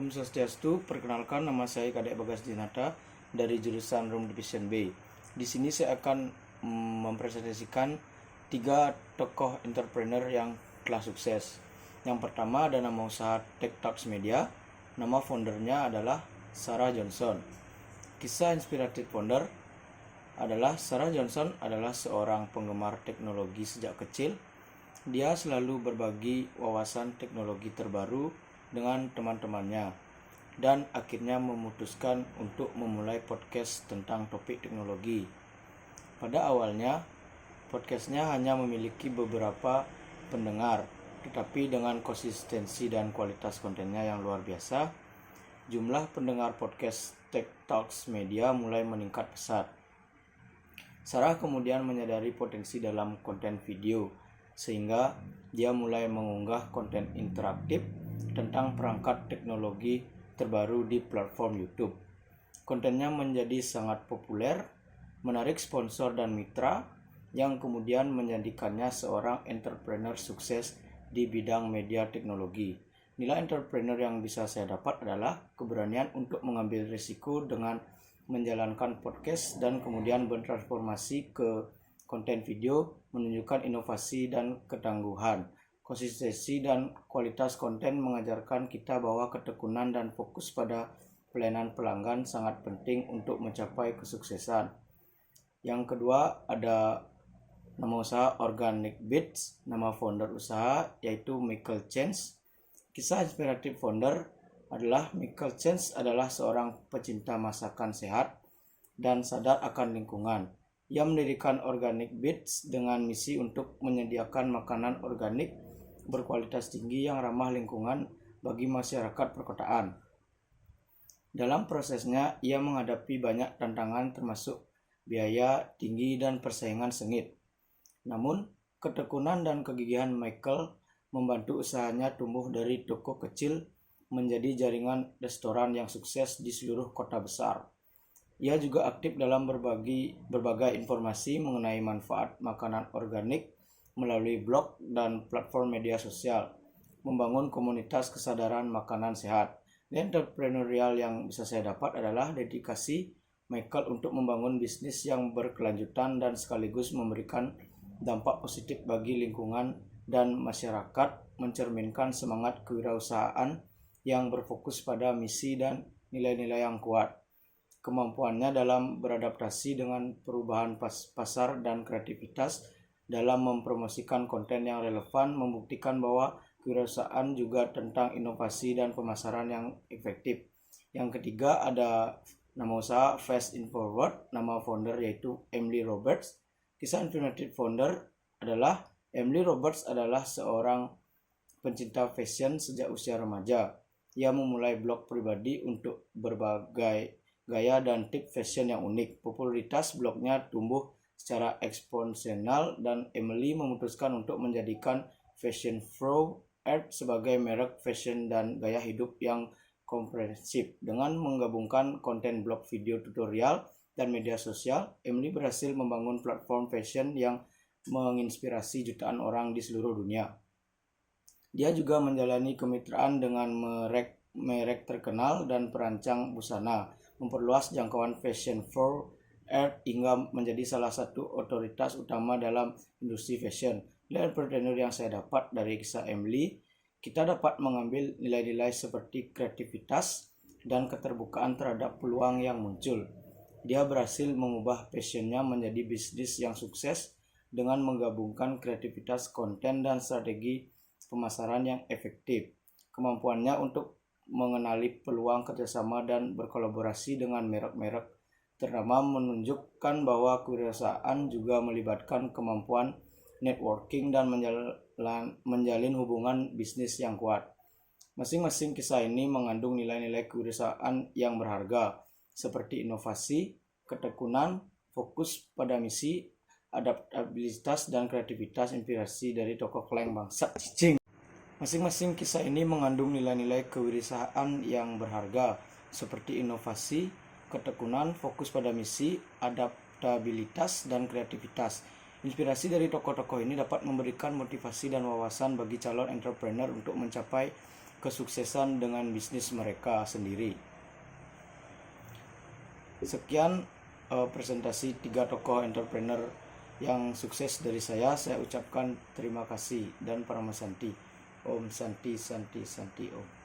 Om Swastiastu, perkenalkan nama saya Kadek Bagas Dinata dari jurusan Room Division B. Di sini saya akan mempresentasikan 3 tokoh entrepreneur yang telah sukses. Yang pertama ada nama usaha Tech Talks Media, nama foundernya adalah Sarah Johnson. Kisah inspiratif founder adalah Sarah Johnson adalah seorang penggemar teknologi sejak kecil. Dia selalu berbagi wawasan teknologi terbaru dengan teman-temannya dan akhirnya memutuskan untuk memulai podcast tentang topik teknologi. Pada awalnya, podcastnya hanya memiliki beberapa pendengar, tetapi dengan konsistensi dan kualitas kontennya yang luar biasa, jumlah pendengar podcast Tech Talks Media mulai meningkat pesat. Sarah kemudian menyadari potensi dalam konten video, sehingga dia mulai mengunggah konten interaktif tentang perangkat teknologi terbaru di platform YouTube. Kontennya menjadi sangat populer, menarik sponsor dan mitra, yang kemudian menjadikannya seorang entrepreneur sukses di bidang media teknologi. Nilai entrepreneur yang bisa saya dapat adalah keberanian untuk mengambil risiko dengan menjalankan podcast dan kemudian bertransformasi ke konten video, menunjukkan inovasi dan ketangguhan. Konsistensi dan kualitas konten mengajarkan kita bahwa ketekunan dan fokus pada pelayanan pelanggan sangat penting untuk mencapai kesuksesan. Yang kedua ada nama usaha Organic Beats, nama founder usaha yaitu Michael Chance. Kisah inspiratif founder adalah Michael Chance adalah seorang pecinta masakan sehat dan sadar akan lingkungan. Ia mendirikan Organic Beats dengan misi untuk menyediakan makanan organik berkualitas tinggi yang ramah lingkungan bagi masyarakat perkotaan. Dalam prosesnya, ia menghadapi banyak tantangan termasuk biaya tinggi dan persaingan sengit. Namun, ketekunan dan kegigihan Michael membantu usahanya tumbuh dari toko kecil menjadi jaringan restoran yang sukses di seluruh kota besar. Ia juga aktif dalam berbagai informasi mengenai manfaat makanan organik melalui blog dan platform media sosial, membangun komunitas kesadaran makanan sehat. Entrepreneurial yang bisa saya dapat adalah dedikasi Michael untuk membangun bisnis yang berkelanjutan dan sekaligus memberikan dampak positif bagi lingkungan dan masyarakat, mencerminkan semangat kewirausahaan yang berfokus pada misi dan nilai-nilai yang kuat. Kemampuannya dalam beradaptasi dengan perubahan pasar dan kreativitas dalam mempromosikan konten yang relevan membuktikan bahwa kewirausahaan juga tentang inovasi dan pemasaran yang efektif. Yang ketiga ada nama usaha Fast in Forward, nama founder yaitu Emily Roberts. Kisah inspiratif founder adalah Emily Roberts adalah seorang pencinta fashion sejak usia remaja. Ia memulai blog pribadi untuk berbagai gaya dan tips fashion yang unik. Popularitas blognya tumbuh secara eksponensial dan Emily memutuskan untuk menjadikan Fashion Pro Earth sebagai merek fashion dan gaya hidup yang komprehensif. Dengan menggabungkan konten blog, video tutorial, dan media sosial, Emily berhasil membangun platform fashion yang menginspirasi jutaan orang di seluruh dunia. Dia juga menjalani kemitraan dengan merek terkenal dan perancang busana, memperluas jangkauan Fashion Pro Earth hingga menjadi salah satu otoritas utama dalam industri fashion. Nilai entrepreneur yang saya dapat dari kisah Emily, kita dapat mengambil nilai-nilai seperti kreativitas dan keterbukaan terhadap peluang yang muncul. Dia berhasil mengubah passionnya menjadi bisnis yang sukses dengan menggabungkan kreativitas konten dan strategi pemasaran yang efektif. Kemampuannya untuk mengenali peluang kerjasama dan berkolaborasi dengan merek-merek ternama menunjukkan bahwa kewirausahaan juga melibatkan kemampuan networking dan menjalin hubungan bisnis yang kuat. Masing-masing kisah ini mengandung nilai-nilai kewirausahaan yang berharga, seperti inovasi, ketekunan, fokus pada misi, adaptabilitas, dan kreativitas inspirasi dari tokoh kleng bangsa Cicing. Masing-masing kisah ini mengandung nilai-nilai kewirausahaan yang berharga, seperti inovasi, ketekunan, fokus pada misi, adaptabilitas, dan kreativitas. Inspirasi dari tokoh-tokoh ini dapat memberikan motivasi dan wawasan bagi calon entrepreneur untuk mencapai kesuksesan dengan bisnis mereka sendiri. Sekian presentasi 3 tokoh entrepreneur yang sukses dari saya. Saya ucapkan terima kasih dan Parama Santi. Om Santi Santi Santi Om.